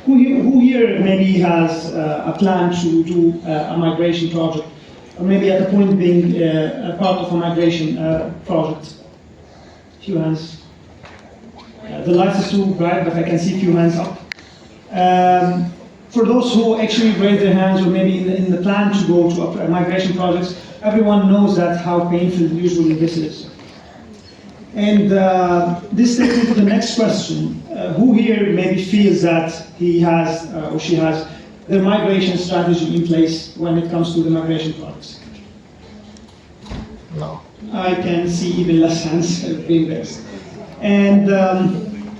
who here maybe has a plan to do a migration project, or maybe at the point being a part of a migration project? Few hands. The light is too bright, but I can see a few hands up. For those who actually raise their hands, or maybe in the plan to go to a migration project, everyone knows that how painful usually this is. And this takes me to the next question. Who here maybe feels that he has or she has the migration strategy in place when it comes to the migration projects? No. I can see even less hands being raised. And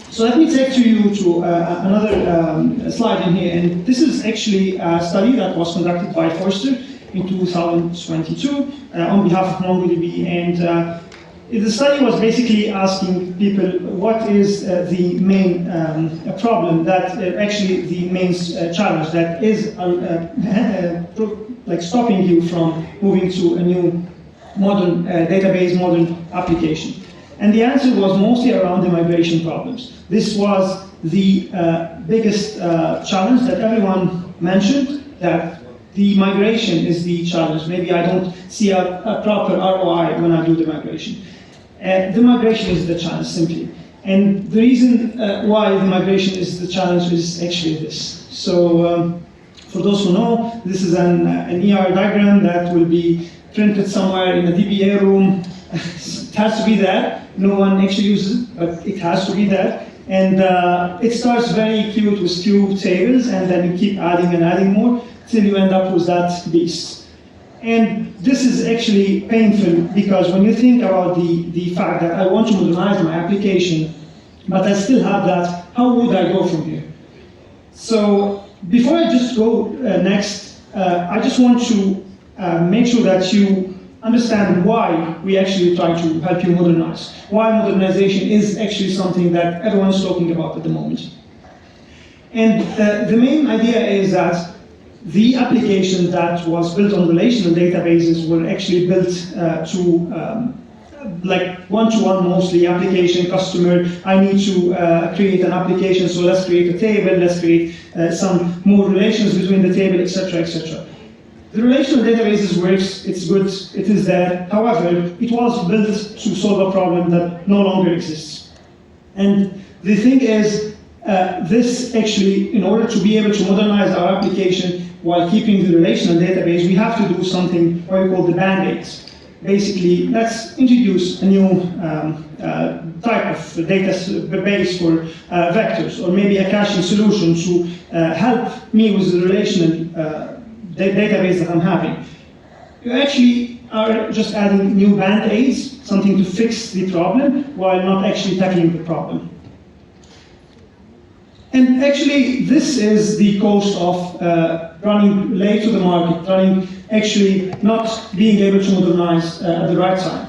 so let me take you to another slide in here. And this is actually a study that was conducted by Forrester in 2022 on behalf of MongoDB. And the study was basically asking people what is the main problem that actually the main challenge that is like stopping you from moving to a new modern database, modern application. And the answer was mostly around the migration problems. This was the biggest challenge that everyone mentioned, that the migration is the challenge. Maybe I don't see a proper ROI when I do the migration. The migration is the challenge, simply. And the reason why the migration is the challenge is actually this. So for those who know, this is an ER diagram that will be printed somewhere in a DBA room. It has to be there. No one actually uses it, but it has to be there. And it starts very cute with few tables, and then you keep adding and adding more till you end up with that beast. And this is actually painful, because when you think about the fact that I want to modernize my application, but I still have that, how would I go from here? So before I just go next, I just want to make sure that you understand why we actually try to help you modernize. Why modernization is actually something that everyone's talking about at the moment. And the main idea is that the application that was built on relational databases were actually built to like one-to-one mostly application customer. I need to create an application, so let's create a table, let's create some more relations between the table, etc., etc. The relational databases works, it's good, it is there. However, it was built to solve a problem that no longer exists. And the thing is, this actually, in order to be able to modernize our application while keeping the relational database, we have to do something what we call the band-aids. Basically, let's introduce a new type of database for vectors, or maybe a caching solution to help me with the relational database that I'm having. You actually are just adding new band-aids, something to fix the problem, while not actually tackling the problem. And actually, this is the cost of running late to the market, actually not being able to modernize at the right time.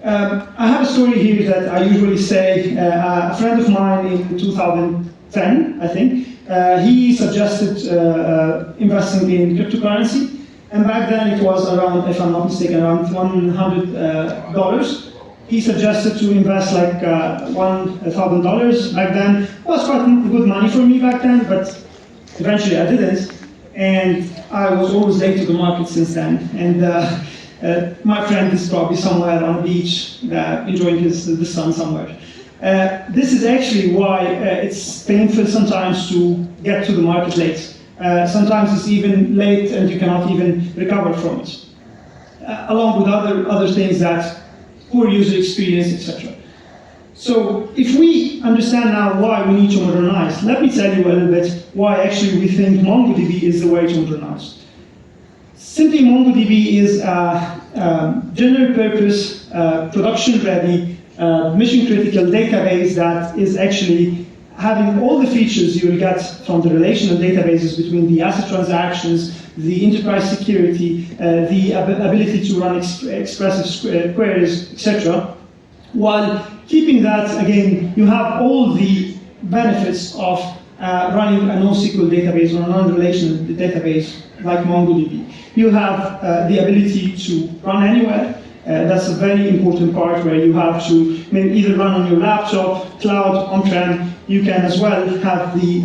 I have a story here that I usually say. A friend of mine in 2010, I think, he suggested investing in cryptocurrency. And back then it was around, if I'm not mistaken, around $100. He suggested to invest like $1,000 back then. It was quite good money for me back then, but eventually I didn't. And I was always late to the market since then. And my friend is probably somewhere on the beach enjoying the sun somewhere. This is actually why it's painful sometimes to get to the market late. Sometimes it's even late and you cannot even recover from it. Along with other things that poor user experience, etc. So if we understand now why we need to modernize, let me tell you a little bit why actually we think MongoDB is the way to modernize. Simply, MongoDB is a general purpose, production-ready, mission-critical database that is actually having all the features you will get from the relational databases between the ACID transactions, the enterprise security, the ability to run expressive queries, etc. While keeping that, again, you have all the benefits of running a NoSQL database or a non-relational database like MongoDB. You have the ability to run anywhere. That's a very important part where you have to maybe either run on your laptop, cloud, on-prem. You can as well have the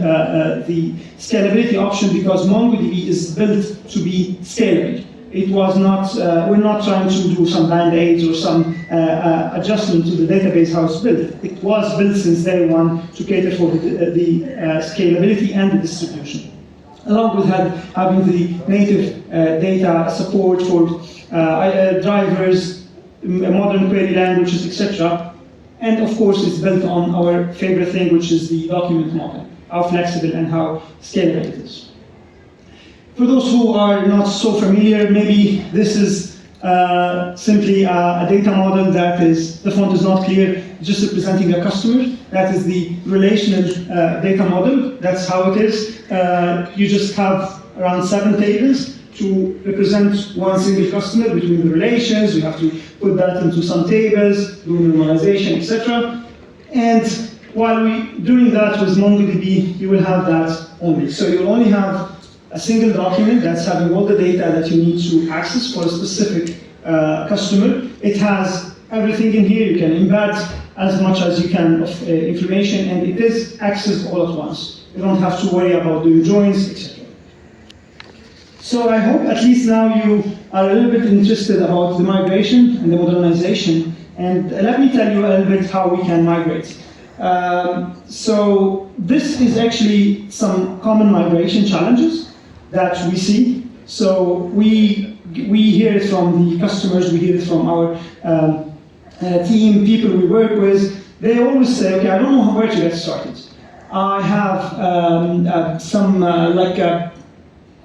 scalability option because MongoDB is built to be scalable. It was not, we're not trying to do some band-aids or some adjustment to the database how it's built. It was built since day one to cater for the scalability and the distribution. Along with having the native data support for drivers, modern query languages, etc. And of course, it's built on our favorite thing, which is the document model, how flexible and how scalable it is. For those who are not so familiar, maybe this is simply a data model that is, the font is not clear, just representing a customer. That is the relational data model. That's how it is. You just have around 7 tables to represent one single customer between the relations. You have to put that into some tables, do normalization, etc. And while doing that with MongoDB, you will have that only. So you'll only have a single document that's having all the data that you need to access for a specific customer. It has everything in here. You can embed as much as you can of information, and it is accessed all at once. You don't have to worry about doing joins, etc. So I hope at least now you are a little bit interested about the migration and the modernization. And let me tell you a little bit how we can migrate. So this is actually some common migration challenges that we see. So we hear it from the customers, we hear it from our team, people we work with. They always say, okay, I don't know where to get started. I have some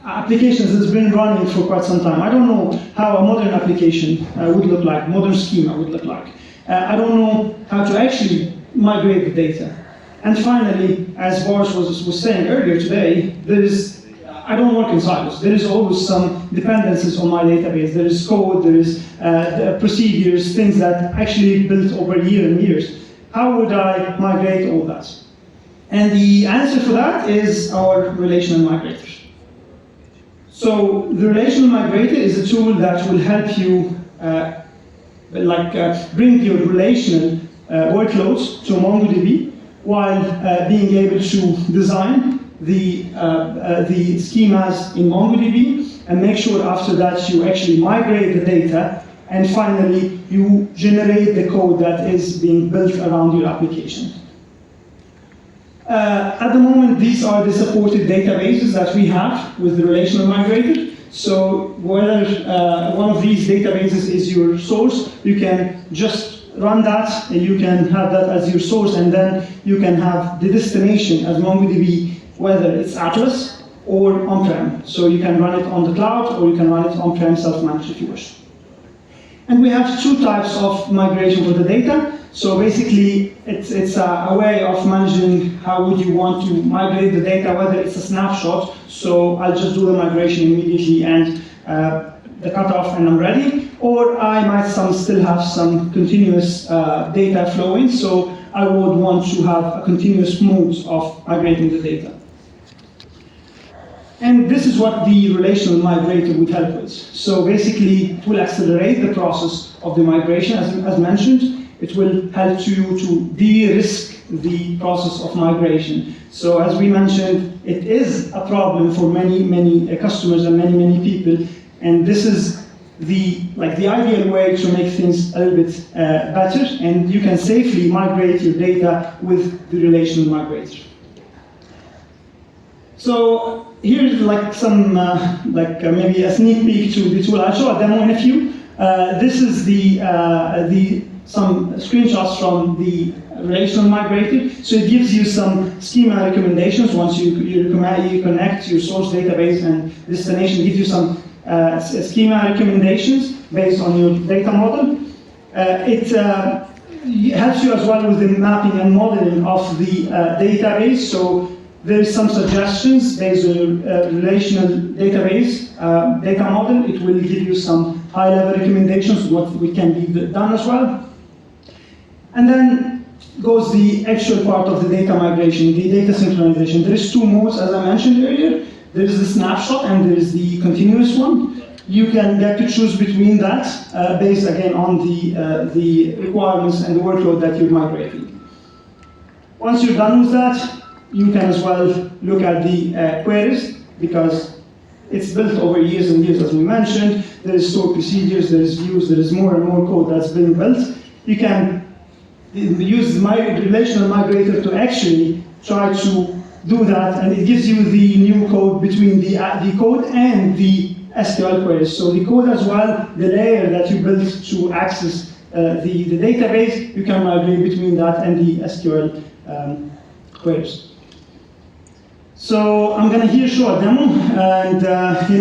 applications that's been running for quite some time. I don't know how a modern application would look like, modern schema would look like. I don't know how to actually migrate the data. And finally, as Boris was saying earlier today, I don't work in silos. There is always some dependencies on my database. There is code, there is procedures, things that actually built over years and years. How would I migrate all that? And the answer for that is our relational migrator. So the relational migrator is a tool that will help you bring your relational workloads to MongoDB while being able to design the schemas in MongoDB and make sure after that you actually migrate the data and finally you generate the code that is being built around your application. At the moment, these are the supported databases that we have with the relational migrator. So whether one of these databases is your source, you can just run that, and you can have that as your source, and then you can have the destination as MongoDB, whether it's Atlas or on-prem. So you can run it on the cloud, or you can run it on-prem self-managed if you wish. And we have 2 types of migration for the data. So basically, it's a way of managing how would you want to migrate the data, whether it's a snapshot, so I'll just do the migration immediately and the cutoff and I'm ready, or I might still have some continuous data flowing, so I would want to have a continuous mode of migrating the data. And this is what the relational migrator would help with. So basically, it will accelerate the process of the migration, as mentioned. It will help you to de-risk the process of migration. So as we mentioned, it is a problem for many customers and many people. And this is the ideal way to make things a little bit better. And you can safely migrate your data with the relational migrator. So here's some maybe a sneak peek to the tool. I'll show a demo in a few. This is some screenshots from the relational migrator. So it gives you some schema recommendations once you connect your source database and destination. It gives you some schema recommendations based on your data model. It helps you as well with the mapping and modeling of the database. So there is some suggestions based on your relational database data model. It will give you some high-level recommendations, what can be done as well. And then goes the actual part of the data migration, the data synchronization. There is 2 modes, as I mentioned earlier. There is the snapshot and there is the continuous one. you can get to choose between that based again on the requirements and the workload that you're migrating. Once you're done with that, you can as well look at the queries, because it's built over years and years, as we mentioned. There is stored procedures, there is views, there is more and more code that's been built. You can use my relational migrator to actually try to do that, and it gives you the new code between the code and the SQL queries. So the code as well, the layer that you built to access the database, you can migrate between that and the SQL queries. So I'm going to here show a demo, and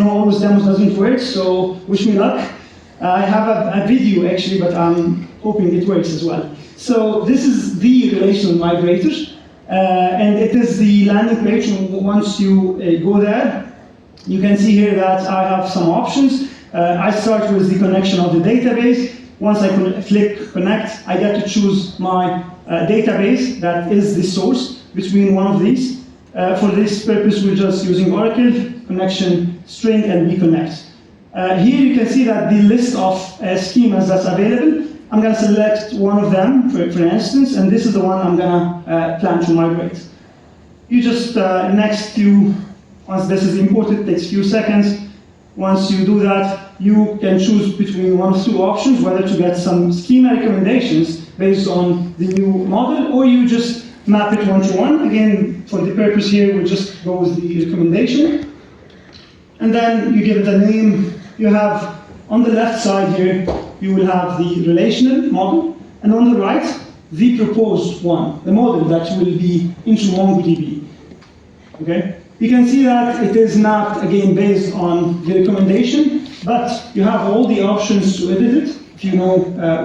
always demos doesn't work, so wish me luck. I have a video actually, but I'm hoping it works as well. So this is the relational migrator, and it is the landing page. Once you go there, you can see here that I have some options. I start with the connection of the database. Once I click connect, I get to choose my database that is the source between one of these. For this purpose, we're just using Oracle, connection string, and reconnect. Here you can see that the list of schemas that's available. I'm going to select one of them, for instance, and this is the one I'm going to plan to migrate. You just, once this is imported, it takes a few seconds. Once you do that, you can choose between one of two options, whether to get some schema recommendations based on the new model, or you just map it one-to-one. Again, for the purpose here, we'll just go with the recommendation. And then you give it a name. You have, on the left side here, you will have the relational model, and on the right, the proposed one, the model that will be into MongoDB. Okay? You can see that it is mapped, again, based on the recommendation, but you have all the options to edit it, if you know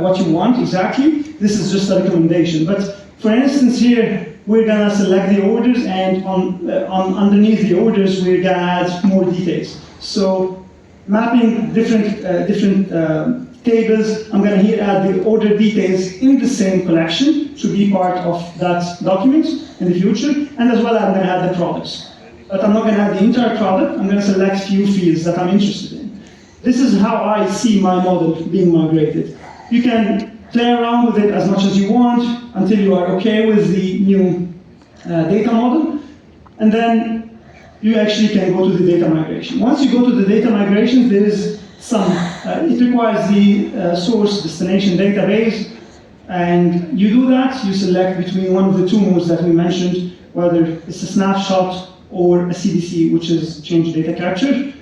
what you want exactly. This is just a recommendation. But for instance, here, we're going to select the orders, and underneath the orders, we're going to add more details. So mapping different tables, I'm going to here add the order details in the same collection to be part of that document in the future, and as well I'm going to add the products. But I'm not going to add the entire product. I'm going to select few fields that I'm interested in. This is how I see my model being migrated. You can play around with it as much as you want until you are okay with the new data model, and then you actually can go to the data migration. Once you go to the data migration, there is some, it requires the source destination database, and you do that, you select between one of the two modes that we mentioned, whether it's a snapshot or a CDC, which is change data capture,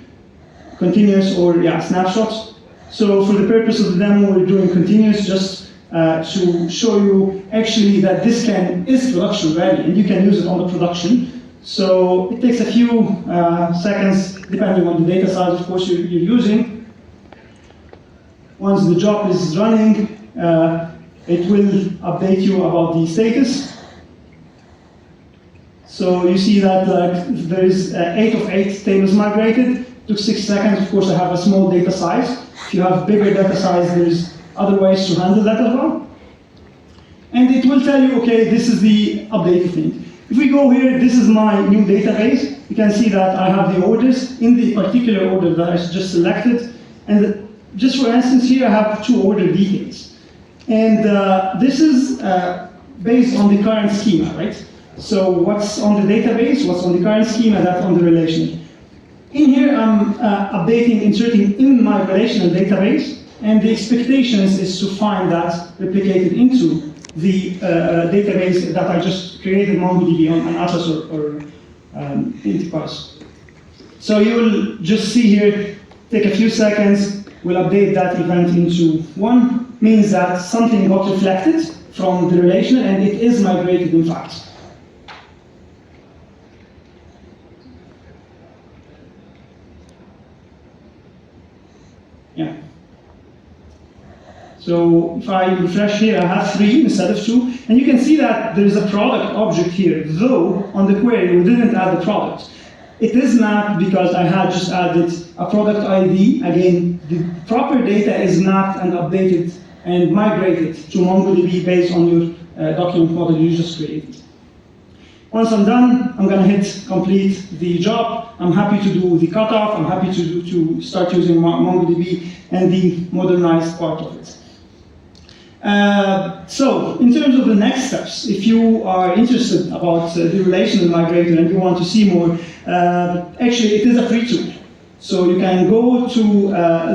continuous or snapshot. So for the purpose of the demo, we're doing continuous just to show you actually that this is production ready, and you can use it on the production. So it takes a few seconds, depending on the data size, of course, you're using. Once the job is running, it will update you about the status. So you see that there is 8 of 8 tables migrated. It took 6 seconds. Of course, I have a small data size. If you have bigger data size, there's other ways to handle that as well. And it will tell you, okay, this is the updated thing. If we go here, this is my new database. You can see that I have the orders in the particular order that I just selected. And just for instance, here I have 2 order details. And this is based on the current schema, right? So what's on the database, what's on the current schema, that's on the relational. In here, I'm inserting in my relational database, and the expectations is to find that replicated into the database that I just created, MongoDB on Atlas or Enterprise. So you will just see here, take a few seconds, we'll update that event into 1, means that something got reflected from the relational, and it is migrated in fact. Yeah. So if I refresh here, I have 3 instead of 2, and you can see that there is a product object here, though on the query we didn't add the product. It is mapped because I had just added a product ID. Again, the proper data is mapped and updated and migrated to MongoDB based on your document model you just created. Once I'm done, I'm going to hit complete the job. I'm happy to do the cutoff. I'm happy to start using MongoDB and the modernized part of it. So, in terms of the next steps, if you are interested about the relational migrator and you want to see more, actually it is a free tool. So you can go to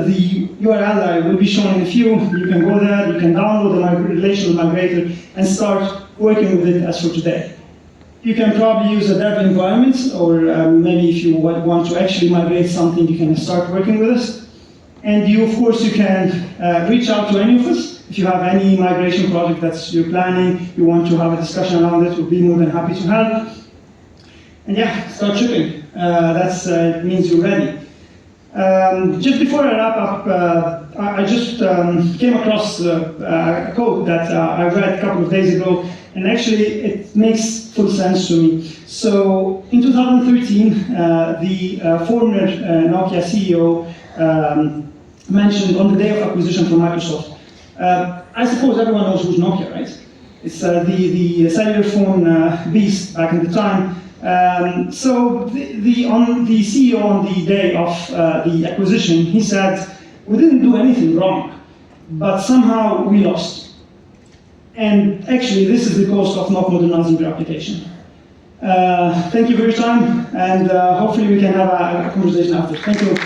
the URL that will be shown in a few. You can go there, you can download the relational migrator and start working with it as for today. You can probably use a dev environment, or maybe if you want to actually migrate something, you can start working with us. And you, of course, you can reach out to any of us. If you have any migration project that you're planning, you want to have a discussion around it, we'll be more than happy to help. And yeah, start shipping. That means you're ready. Just before I wrap up, I just came across a quote that I read a couple of days ago, and actually it makes full sense to me. So in 2013, the former Nokia CEO mentioned on the day of acquisition from Microsoft, I suppose everyone knows who's Nokia, right? It's the cellular phone beast back in the time. So the CEO on the day of the acquisition, he said, we didn't do anything wrong, but somehow we lost. And actually, this is the cost of not modernizing your application. Thank you for your time, and hopefully we can have a conversation after. Thank you.